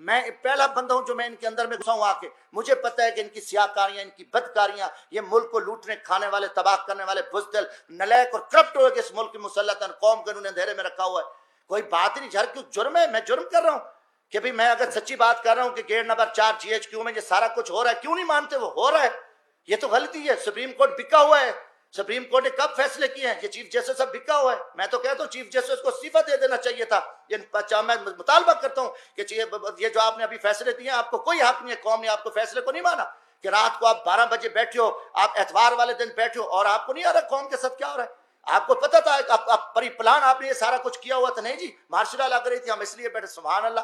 میں پہلا بندہ ہوں جو میں ان کے اندر میں گھسا ہوں آ کے. مجھے پتہ ہے کہ ان کی سیاہکاریاں، ان کی بدکاریاں، یہ ملک کو لوٹنے کھانے والے، تباہ کرنے والے بزدل، نلیک اور کرپٹ ہوئے کہ اس ملک کی مسلطن قوم کو انہوں نے اندھیرے میں رکھا ہوا ہے. کوئی بات نہیں، جھر کیوں جرم ہے؟ میں جرم کر رہا ہوں کہ بھئی میں اگر سچی بات کر رہا ہوں کہ گیٹ نمبر 4 GHQ میں یہ سارا کچھ ہو رہا ہے، کیوں نہیں مانتے؟ وہ ہو رہا ہے، یہ تو غلطی ہے. سپریم کورٹ بکا ہوا ہے. سپریم کورٹ نے کب فیصلے کیے ہیں؟ یہ چیف جسٹس اب بکا ہوا ہے. میں تو کہتا ہوں چیف جسٹس کو استعفیٰ دے دینا چاہیے تھا. میں مطالبہ کرتا ہوں کہ یہ جو آپ نے ابھی فیصلے دیے ہیں، آپ کو کوئی حق نہیں ہے، قوم نے آپ کو فیصلے کو نہیں مانا کہ رات کو آپ 12 بجے بیٹھے ہو، آپ اتوار والے دن بیٹھے ہو اور آپ کو نہیں آ رہا قوم کے ساتھ کیا ہو رہا ہے. آپ کو پتہ تھا پری پلان آپ نے یہ سارا کچھ کیا ہوا تھا؟ نہیں جی، مارشل لا لگ رہی تھی، ہم اس لیے بیٹھے. سبحان اللہ،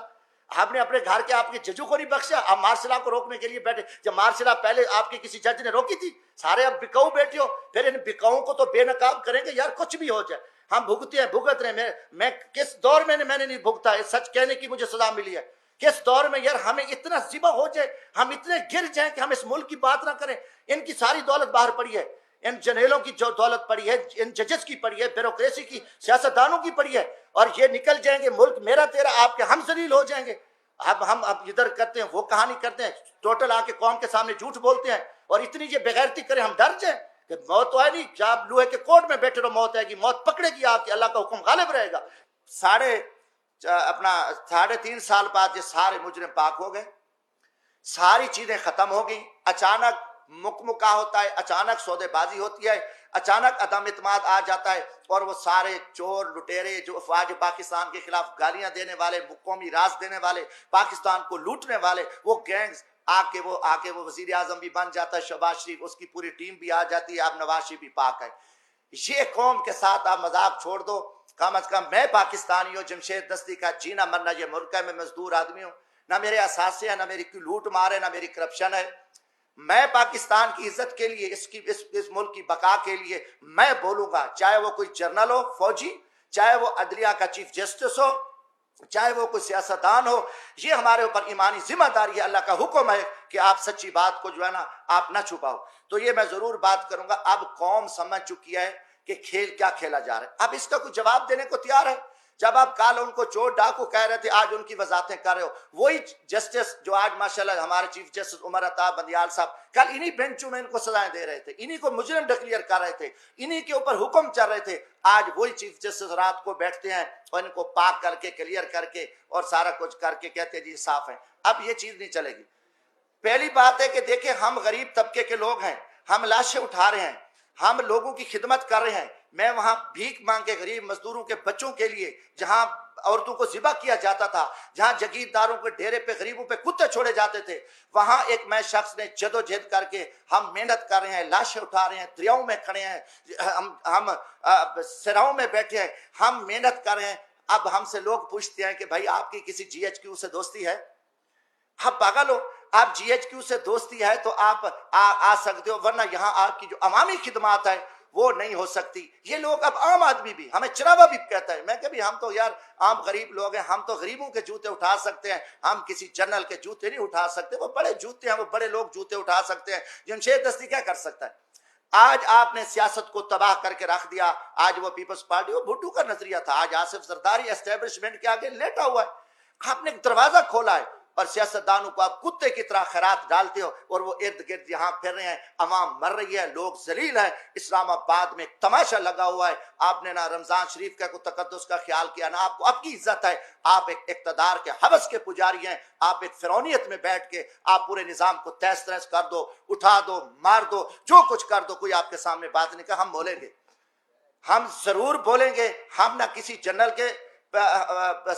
آپ نے اپنے گھر کے آپ کے ججوں کو نہیں بخشا، آپ مارشل کو روکنے کے لیے بیٹھے. جب مارشل پہلے آپ کے کسی جج نے روکی تھی؟ سارے اب بکاؤ بیٹھے ہو. پھر ان بکاؤں کو تو بے نقاب کریں گے یار، کچھ بھی ہو جائے. ہم بھگتے ہیں، بھگت رہے ہیں. میں کس دور میں نے نہیں بھگتا ہے، سچ کہنے کی مجھے سزا ملی ہے. کس دور میں یار ہمیں اتنا ذبح ہو جائے، ہم اتنے گر جائیں کہ ہم اس ملک کی بات نہ کریں. ان کی ساری دولت باہر پڑی ہے، ان جنرلوں کی جو دولت پڑی ہے، ان ججز کی پڑی ہے، بیوروکریسی کی، سیاستدانوں کی پڑی ہے، اور یہ نکل جائیں گے. ملک میرا تیرا آپ کے ہم ذلیل ہو جائیں گے. اب ہم ادھر کرتے ہیں، وہ کہانی کرتے ہیں، ٹوٹل آ کے قوم کے سامنے جھوٹ بولتے ہیں اور اتنی یہ بغیرتی کریں ہم ڈر جائیں کہ موت تو ہے نہیں. جب آپ لوہے کے کوٹ میں بیٹھے رہو، موت آئے گی، موت پکڑے گی آپ کی، اللہ کا حکم غالب رہے گا. 3.5 سال بعد یہ سارے مجرم پاک ہو گئے، ساری چیزیں ختم ہو گئیں. اچانک مکمکا ہوتا ہے، اچانک سودے بازی ہوتی ہے، اچانک عدم اعتماد آ جاتا ہے، اور وہ سارے چور لٹیرے جو افواج پاکستان کے خلاف گالیاں دینے والے، قومی راز دینے والے، پاکستان کو لوٹنے والے، وہ گینگز آ کے وہ وزیر اعظم بھی بن جاتا ہے شہباز شریف، اس کی پوری ٹیم بھی آ جاتی ہے، اب نواز شریف بھی پاک ہے. یہ قوم کے ساتھ آپ مذاق چھوڑ دو. کم از کم میں پاکستانی ہوں، جمشید دستی کا جینا مرنا یہ ملک ہے، میں مزدور آدمی ہوں، نہ میرے اثاثے ہیں، نہ میری کوئی لوٹ مار ہے، نہ میری کرپشن ہے. میں پاکستان کی عزت کے لیے، اس ملک کی بقا کے لیے میں بولوں گا، چاہے وہ کوئی جنرل ہو، فوجی، چاہے وہ عدلیہ کا چیف جسٹس ہو، چاہے وہ کوئی سیاستدان ہو. یہ ہمارے اوپر ایمانی ذمہ داری ہے، اللہ کا حکم ہے کہ آپ سچی بات کو جو ہے نا آپ نہ چھپاؤ. تو یہ میں ضرور بات کروں گا. اب قوم سمجھ چکی ہے کہ کھیل کیا کھیلا جا رہا ہے. اب اس کا کوئی جواب دینے کو تیار ہے؟ جب آپ کل ان کو چور ڈاکو کہہ رہے تھے، آج ان کی وضاحتیں کر رہے ہو. وہی جسٹس جو آج ماشاءاللہ ہمارے چیف جسٹس عمر عطا بندیال صاحب کل انہی بینچوں میں ان کو سزائیں دے رہے تھے، انہی کو مجرم ڈکلیئر کر رہے تھے، انہی کے اوپر حکم چل رہے تھے. آج وہی چیف جسٹس رات کو بیٹھتے ہیں اور ان کو پاک کر کے، کلیئر کر کے اور سارا کچھ کر کے کہتے ہیں جی صاف ہیں. اب یہ چیز نہیں چلے گی. پہلی بات ہے کہ دیکھیں ہم غریب طبقے کے لوگ ہیں، ہم لاشیں اٹھا رہے ہیں، ہم لوگوں کی خدمت کر رہے ہیں. میں وہاں بھیک مانگ کے غریب مزدوروں کے بچوں کے لیے، جہاں عورتوں کو ذبح کیا جاتا تھا، جہاں جگیرداروں کے ڈیرے پہ غریبوں پہ کتے چھوڑے جاتے تھے، وہاں ایک میں شخص نے جدوجہد کر کے ہم محنت کر رہے ہیں، لاشیں اٹھا رہے ہیں، دریاؤں میں کھڑے ہیں، ہم سراؤں میں بیٹھے ہیں، ہم محنت کر رہے ہیں. اب ہم سے لوگ پوچھتے ہیں کہ بھائی آپ کی کسی GHQ سے دوستی ہے؟ آپ پاگل ہو؟ آپ GHQ سے دوستی ہے تو آپ آ سکتے ہو، ورنہ یہاں آپ کی جو عوامی خدمات ہے وہ نہیں ہو سکتی. یہ لوگ اب عام آدمی بھی ہمیں چراوا بھی کہتا ہے. میں کہ بھی ہم تو یار عام غریب لوگ ہیں، ہم تو غریبوں کے جوتے اٹھا سکتے ہیں، ہم کسی جنرل کے جوتے نہیں اٹھا سکتے. وہ بڑے جوتے ہیں، وہ بڑے لوگ جوتے اٹھا سکتے ہیں. جمشید دستی کیا کر سکتا ہے؟ آج آپ نے سیاست کو تباہ کر کے رکھ دیا. آج وہ پیپلز پارٹی، وہ بھٹو کا نظریہ تھا، آج آصف زرداری اسٹیبلشمنٹ کے آگے لیٹا ہوا ہے. آپ نے ایک دروازہ کھولا ہے اور سیاستدانوں کو آپ کتے کی طرح خیرات ڈالتے ہو، اور وہ ارد گرد یہاں پھر رہے ہیں. عوام مر رہی ہے، لوگ ذلیل ہیں. اسلام آباد میں ایک تماشا لگا ہوا ہے. آپ نے نہ رمضان شریف کا کوئی تقدس کا خیال کیا، نہ آپ کو آپ کی عزت ہے. آپ ایک اقتدار کے ہوس کے پجاری ہیں. آپ ایک فرعونیت میں بیٹھ کے آپ پورے نظام کو تہس نہس کر دو، اٹھا دو، مار دو، جو کچھ کر دو. کوئی آپ کے سامنے بات نہیں کہا. ہم بولیں گے، ہم ضرور بولیں گے. ہم نہ کسی جنرل کے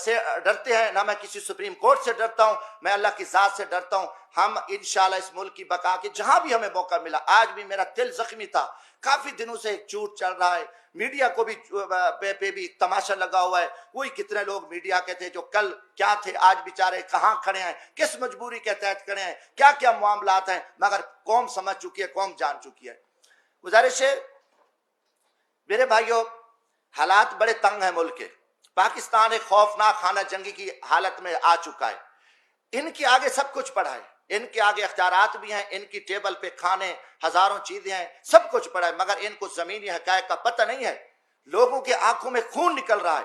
سے ڈرتے ہیں، نہ میں کسی سپریم کورٹ سے ڈرتا ہوں، میں اللہ کی ذات سے ڈرتا ہوں. ہم انشاءاللہ اس ملک کی بقا کے جہاں بھی ہمیں موقع ملا. آج بھی میرا دل زخمی تھا، کافی دنوں سے ایک جھوٹ چل رہا ہے، میڈیا کو بھی پہ بھی تماشا لگا ہوا ہے. وہی کتنے لوگ میڈیا کے تھے جو کل کیا تھے، آج بیچارے کہاں کھڑے ہیں، کس مجبوری کے تحت کھڑے ہیں، کیا کیا معاملات ہیں. مگر قوم سمجھ چکی ہے، قوم جان چکی ہے. گزارش ہے میرے بھائیوں، حالات بڑے تنگ ہیں ملک کے. پاکستان ایک خوفناک خانہ جنگی کی حالت میں آ چکا ہے. ان کے آگے سب کچھ پڑا ہے، ان کے آگے اختیارات بھی ہیں، ان کی ٹیبل پہ کھانے ہزاروں چیزیں ہیں، سب کچھ پڑا ہے. مگر ان کو زمینی حقائق کا پتہ نہیں ہے. لوگوں کے آنکھوں میں خون نکل رہا ہے.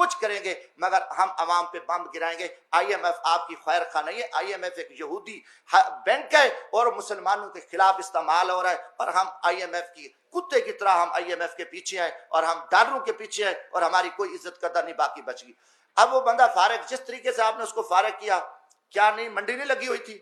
کچھ کریں گے مگر ہم عوام پہ بم گرائیں گے۔ آئی ایم ایف آپ کی خیر خواہ نہیں ہے، آئی ایم ایف ایک یہودی بینک ہے اور مسلمانوں کے خلاف استعمال ہو رہا ہے، اور ہم آئی ایم ایف کی کتے کی طرح ہم آئی ایم ایف کے پیچھے ہیں اور ہم ڈالروں کے پیچھے ہیں، اور ہماری کوئی عزت قدر نہیں باقی بچ گئی۔ اب وہ بندہ فارغ، جس طریقے سے آپ نے اس کو فارغ کیا، کیا نہیں منڈی نہیں لگی ہوئی تھی؟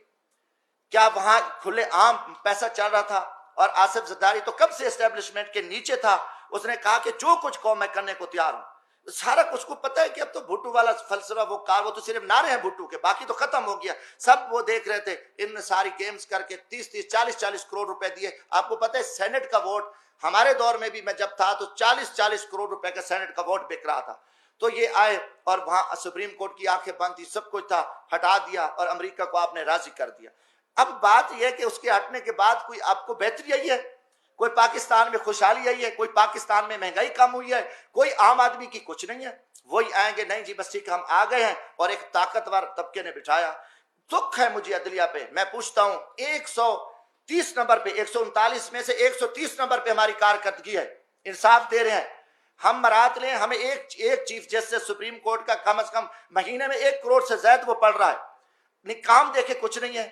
کیا وہاں کھلے عام پیسہ چل رہا تھا؟ اور آصف زرداری تو کب سے اسٹیبلشمنٹ کے نیچے تھا، اس نے کہا کہ جو کچھ قوم میں کرنے کو تیار ہوں، سارا کچھ کو پتہ ہے کہ اب تو بھٹو والا فلسفہ وہ تو صرف نعرے ہیں بھٹو کے، باقی تو ختم ہو گیا، سب وہ دیکھ رہے تھے۔ ان نے ساری گیمز کر کے 30 40 کروڑ روپے دیے۔ آپ کو پتہ ہے سینٹ کا ووٹ ہمارے دور میں بھی میں جب تھا تو 40 کروڑ روپے کا سینٹ کا ووٹ بک رہا تھا۔ تو یہ آئے اور وہاں سپریم کورٹ کی آنکھیں بند تھی، سب کچھ تھا، ہٹا دیا اور امریکہ کو آپ نے راضی کر دیا۔ اب بات یہ ہے کہ اس کے ہٹنے کے بعد کوئی آپ کو بہتری آئی ہے؟ کوئی پاکستان میں خوشحالی آئی ہے؟ کوئی پاکستان میں مہنگائی کم ہوئی ہے؟ کوئی عام آدمی کی کچھ نہیں ہے۔ وہی آئیں گے نہیں جی بس ٹھیک ہم آ گئے ہیں، اور ایک طاقتور طبقے نے بٹھایا۔ دکھ ہے مجھے عدلیہ پہ، میں پوچھتا ہوں 130 نمبر پہ، 139 میں سے 130 نمبر پہ ہماری کارکردگی ہے، انصاف دے رہے ہیں۔ ہم مرات لیں، ہمیں ایک چیف جسٹس سپریم کورٹ کا کم از کم مہینے میں 1 کروڑ سے زائد وہ پڑ رہا ہے، کام دیکھے کچھ نہیں ہے۔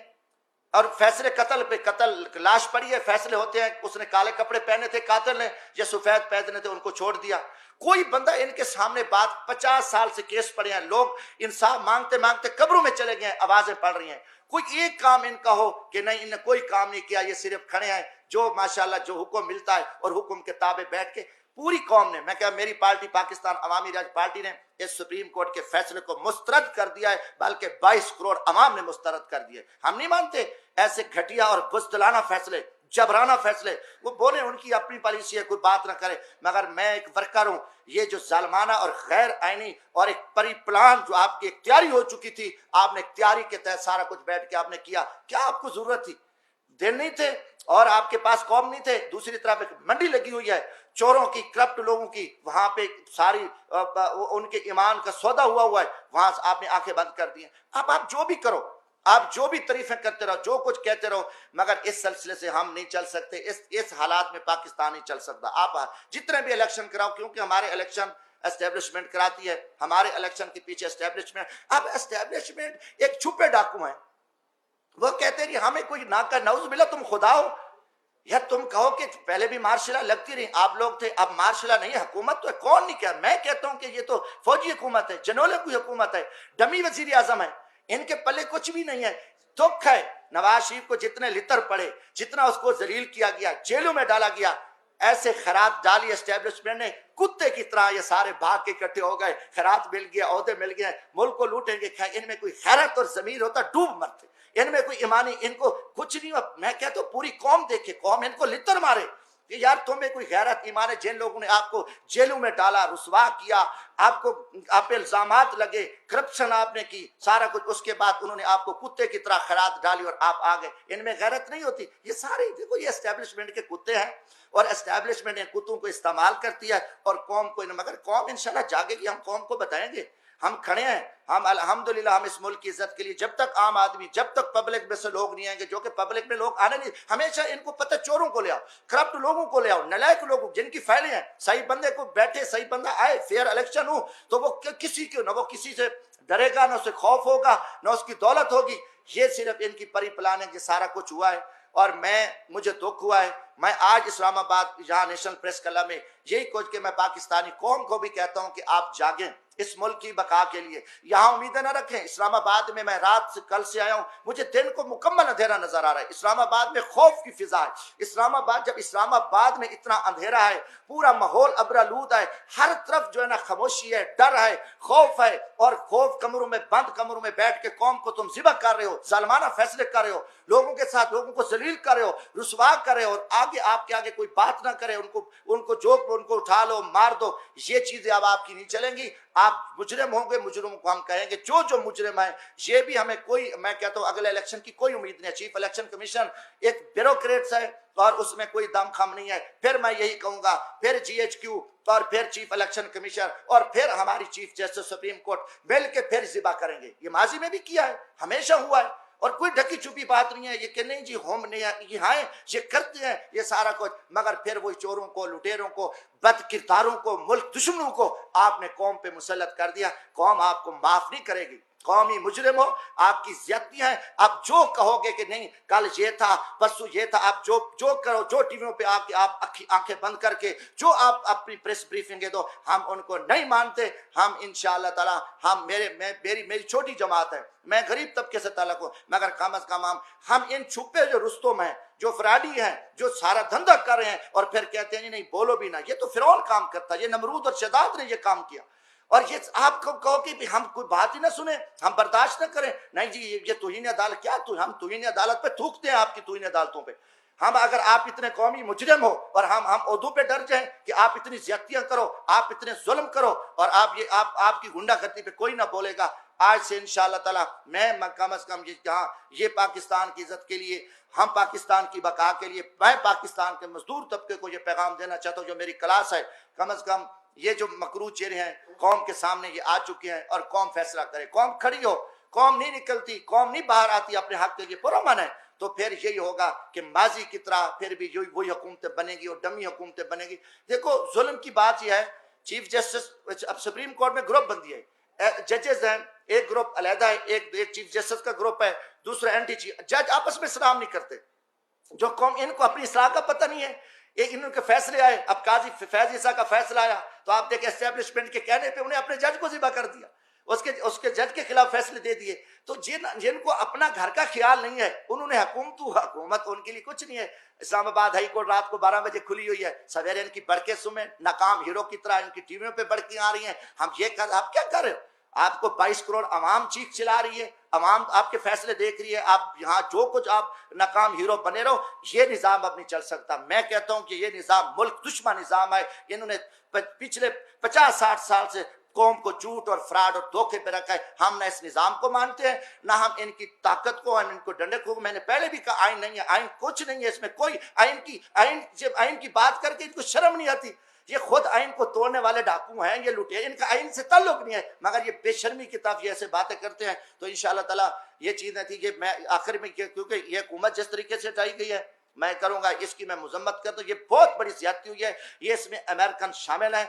اور فیصلے قتل پہ قتل، لاش پڑی ہے، فیصلے ہوتے ہیں، اس نے کالے کپڑے پہنے تھے قاتل نے یا سفید پہنے تھے ان کو چھوڑ دیا۔ کوئی بندہ ان کے سامنے بات، 50 سال سے کیس پڑے ہیں، لوگ انصاف مانگتے مانگتے قبروں میں چلے گئے ہیں، آوازیں پڑ رہی ہیں، کوئی ایک کام ان کا ہو کہ نہیں ان نے کوئی کام نہیں کیا، یہ صرف کھڑے ہیں جو ماشاءاللہ جو حکم ملتا ہے اور حکم کے تابع بیٹھ کے پوری قوم نے، میں کہا میری پارٹی پاکستان عوامی راج پارٹی نے اس سپریم کورٹ کے فیصلے کو مسترد کر دیا ہے، بلکہ 22 کروڑ عوام نے مسترد کر دیا ہے۔ ہم نہیں مانتے ایسے گھٹیا اور بزدلانہ فیصلے، جبرانہ فیصلے، وہ بولے ان کی اپنی پالیسی ہے، کوئی بات نہ کرے، مگر میں ایک ورکر ہوں، یہ جو ظالمانہ اور غیر آئینی اور ایک پری پلان جو آپ کی اختیاری ہو چکی تھی، آپ نے اختیاری کے تحت سارا کچھ بیٹھ کے آپ نے کیا، کیا آپ کو ضرورت تھی؟ دن نہیں تھے اور آپ کے پاس قوم نہیں تھے۔ دوسری طرف ایک منڈی لگی ہوئی ہے چوروں کی، کرپٹ لوگوں کی، وہاں پہ ساری ان کے ایمان کا سودا ہوا ہے، وہاں سے آپ نے آنکھیں بند کر دی ہیں۔ اب آپ جو بھی کرو، آپ جو بھی تعریفیں کرتے رہو، جو کچھ کہتے رہو، مگر اس سلسلے سے ہم نہیں چل سکتے، اس حالات میں پاکستان نہیں چل سکتا۔ آپ جتنے بھی الیکشن کراؤ، کیونکہ ہمارے الیکشن اسٹیبلشمنٹ کراتی ہے، ہمارے الیکشن کے پیچھے اسٹیبلشمنٹ، اب اسٹیبلشمنٹ ایک چھپے ڈاکو ہیں، وہ کہتے ہیں کہ ہمیں کوئی نعوذ باللہ تم خدا ہو، یا تم کہو کہ پہلے بھی مارشلہ لگتی رہی، آپ لوگ تھے، اب مارشلہ نہیں ہے، حکومت تو ہے، کون نہیں کہا؟ میں کہتا ہوں کہ یہ تو فوجی حکومت ہے، جنولے کی حکومت ہے، ڈمی وزیر اعظم ہے، ان کے پلے کچھ بھی نہیں ہے۔ دکھ ہے نواز شریف کو جتنے لتر پڑے، جتنا اس کو ذلیل کیا گیا، جیلوں میں ڈالا گیا، ایسے خیرات ڈالی اسٹیبلشمنٹ نے، کتے کی طرح یہ سارے بھاگ کے اکٹھے ہو گئے، خیرات مل گیا، عہدے مل گئے، ملک کو لوٹیں گے۔ ان میں کوئی خیرت اور ضمیر ہوتا ڈوب مرتے، ان میں کوئی ایمانی، ان کو کچھ نہیں ہو۔ میں کہتا ہوں پوری قوم دیکھے، قوم ان کو لتر مارے کہ یار تمہیں کوئی غیرت ایمان ہے؟ جن لوگوں نے آپ کو جیلوں میں ڈالا، رسوا کیا، آپ کو آپ پہ الزامات لگے، کرپشن آپ نے کی، سارا کچھ، اس کے بعد انہوں نے آپ کو کتے کی طرح خیرات ڈالی اور آپ آ گئے، ان میں غیرت نہیں ہوتی؟ یہ سارے دیکھو یہ اسٹیبلشمنٹ کے کتے ہیں، اور اسٹیبلشمنٹ ان کتوں کو استعمال کرتی ہے اور قوم کو، مگر قوم انشاءاللہ جاگے گی، ہم قوم کو بتائیں گے، ہم کھڑے ہیں، ہم الحمدللہ ہم اس ملک کی عزت کے لیے، جب تک عام آدمی، جب تک پبلک میں سے لوگ نہیں آئیں گے، جو کہ پبلک میں لوگ آنے نہیں، ہمیشہ ان کو پتہ چوروں کو لے آؤ، کرپٹ لوگوں کو لے آؤ، نالائق لوگوں جن کی فائلیں ہیں، صحیح بندے کو بیٹھے، صحیح بندہ آئے، فیئر الیکشن ہو تو وہ کسی کو نہ، وہ کسی سے ڈرے گا، نہ اسے خوف ہوگا، نہ اس کی دولت ہوگی۔ یہ صرف ان کی پری پلاننگ یہ سارا کچھ ہوا ہے، اور مجھے دکھ ہوا ہے۔ میں آج اسلام آباد یہاں نیشنل پریس کلب میں یہی کچھ کہ میں پاکستانی قوم کو بھی کہتا ہوں کہ آپ جاگیں اس ملک کی بقا کے لیے، یہاں امیدیں نہ رکھیں۔ اسلام آباد میں رات سے کل سے آیا ہوں، مجھے دن کو مکمل اندھیرا نظر آ رہا ہے، اسلام آباد میں خوف کی فضا ہے۔ اسلام آباد، جب اسلام آباد میں اتنا اندھیرا ہے، پورا ماحول ابرآلود ہے، ہر طرف جو ہے نا خاموشی ہے، ڈر ہے، خوف ہے، اور خوف کمروں میں بند کمروں میں بیٹھ کے قوم کو تم ذبح کر رہے ہو، ظالمانہ فیصلے کر رہے ہو، لوگوں کے ساتھ لوگوں کو ذلیل کر رہے ہو، رسوا کر رہے ہو، اور آگے آپ کے آگے کوئی بات نہ کرے، ان کو جوک ان کو اٹھا لو، مار دو، یہ چیزیں اب آپ کی نہیں چلیں گی۔ آپ مجرم ہوں گے، مجرموں کو ہم کہیں گے جو مجرم ہے، یہ بھی ہمیں کوئی، میں کہتا ہوں اگلے الیکشن کی کوئی امید نہیں ہے۔ چیف الیکشن کمیشن ایک بیوروکریٹس ہے اور اس میں کوئی دم خم نہیں ہے۔ پھر میں یہی کہوں گا، پھر جی ایچ کیو اور پھر چیف الیکشن کمیشن اور پھر ہماری چیف جسٹس سپریم کورٹ مل کے پھر ذبح کریں گے۔ یہ ماضی میں بھی کیا ہے، ہمیشہ ہوا ہے، اور کوئی ڈھکی چھپی بات نہیں ہے یہ کہ نہیں جی ہم نہیں یہاں یہ کرتے ہیں یہ سارا کچھ، مگر پھر وہی چوروں کو، لٹیروں کو، بد کرداروں کو، ملک دشمنوں کو آپ نے قوم پہ مسلط کر دیا۔ قوم آپ کو معاف نہیں کرے گی، قومی مجرم ہو، آپ کی زیادتی ہیں۔ آپ جو کہو گے کہ نہیں کل یہ تھا پرسوں یہ تھا، آپ جو کرو، جو ٹی ویوں پہ آپ آنکھیں بند کر کے جو آپ اپنی پریس بریفنگیں دو، ہم ان کو نہیں مانتے۔ ہم انشاءاللہ تعالی میری چھوٹی جماعت ہے، میں غریب طبقے سے تعلق ہوں، مگر کم از کم ہم ان چھپے جو رستم ہیں، جو فراڈی ہیں، جو سارا دھندا کر رہے ہیں اور پھر کہتے ہیں نہیں بولو بھی نہ، یہ تو فرعون کام کرتا، یہ نمرود اور شداد نے یہ کام کیا۔ اور یہ آپ کو کہو کہ ہم کوئی بات ہی نہ سنیں، ہم برداشت نہ کریں، نہیں جی یہ توہین عدالت کیا، ہم توہین عدالت پہ تھوکتے ہیں، آپ کی توہین عدالتوں پہ۔ ہم اگر آپ اتنے قومی مجرم ہو اور ہم عہدوں پہ ڈر جائیں کہ آپ اتنی زیادتیاں کرو، آپ اتنے ظلم کرو، اور آپ کی غنڈہ گردی پہ کوئی نہ بولے گا، آج سے انشاءاللہ تعالی میں کم از کم یہ پاکستان کی عزت کے لیے، ہم پاکستان کی بقا کے لیے، میں پاکستان کے مزدور طبقے کو یہ پیغام دینا چاہتا ہوں، جو میری کلاس ہے، کم از کم یہ جو مکروہ چہرے ہیں قوم کے سامنے یہ آ چکے ہیں، اور قوم فیصلہ کرے، قوم کھڑی ہو، قوم نہیں نکلتی، قوم نہیں باہر آتی اپنے حق کے لیے پرامن ہے، تو پھر یہی ہوگا کہ ماضی کی طرح پھر بھی وہی حکومتیں بنے گی اور ڈمی حکومتیں بنے گی۔ دیکھو ظلم کی بات یہ ہے، چیف جسٹس اب سپریم کورٹ میں گروپ بندی ہے، ججز ہیں، ایک گروپ علیحدہ ہے، ایک چیف جسٹس کا گروپ ہے، دوسرا اینٹی چیف، جج آپس میں سلام نہیں کرتے، جو قوم ان کو اپنی اصلاح کا پتہ نہیں ہے، ایک ان کے فیصلے آئے، اب قاضی فیض عیسیٰ کا فیصلہ آیا تو آپ دیکھیں اسٹیبلشمنٹ کے کہنے پہ انہیں اپنے جج کو ذبح کر دیا، اس کے جج کے خلاف فیصلے دے دیے۔ تو جن کو اپنا گھر کا خیال نہیں ہے، انہوں نے حکومت ان کے لیے کچھ نہیں ہے۔ اسلام آباد ہائی کورٹ رات کو 12 بجے کھلی ہوئی ہے، سویرے ان کی بڑکیں سنیں، ناکام ہیرو کی طرح ان کی ٹی ویوں پہ بڑکیں آ رہی ہیں، آپ کیا کر رہے ہو؟ آپ کو 22 کروڑ عوام چیخ چلا رہی ہے، عوام آپ کے فیصلے دیکھ رہی ہے، آپ یہاں جو کچھ آپ ناکام ہیرو بنے رہو، یہ نظام اب نہیں چل سکتا۔ میں کہتا ہوں کہ یہ نظام ملک دشمن نظام ہے، انہوں نے پچھلے 50-60 سال سے قوم کو جھوٹ اور فراڈ اور دھوکے پہ رکھا ہے۔ ہم نہ اس نظام کو مانتے ہیں، نہ ہم ان کی طاقت کو، ان کو ڈنڈے کو۔ میں نے پہلے بھی کہا آئین نہیں ہے، آئین کچھ نہیں ہے، اس میں کوئی آئین کی بات کر کے ان کو شرم نہیں آتی۔ یہ خود آئین کو توڑنے والے ڈاکو ہیں، یہ لٹے، ان کا آئین سے تعلق نہیں ہے، مگر یہ بے شرمی کی طرف یہ ایسے باتیں کرتے ہیں۔ تو انشاءاللہ تعالی یہ چیزیں تھی کہ میں آخر میں کیونکہ یہ حکومت جس طریقے سے چلائی گئی ہے میں کروں گا، اس کی میں مذمت کرتا ہوں، یہ بہت بڑی زیادتی ہوئی ہے، یہ اس میں امریکن شامل ہیں۔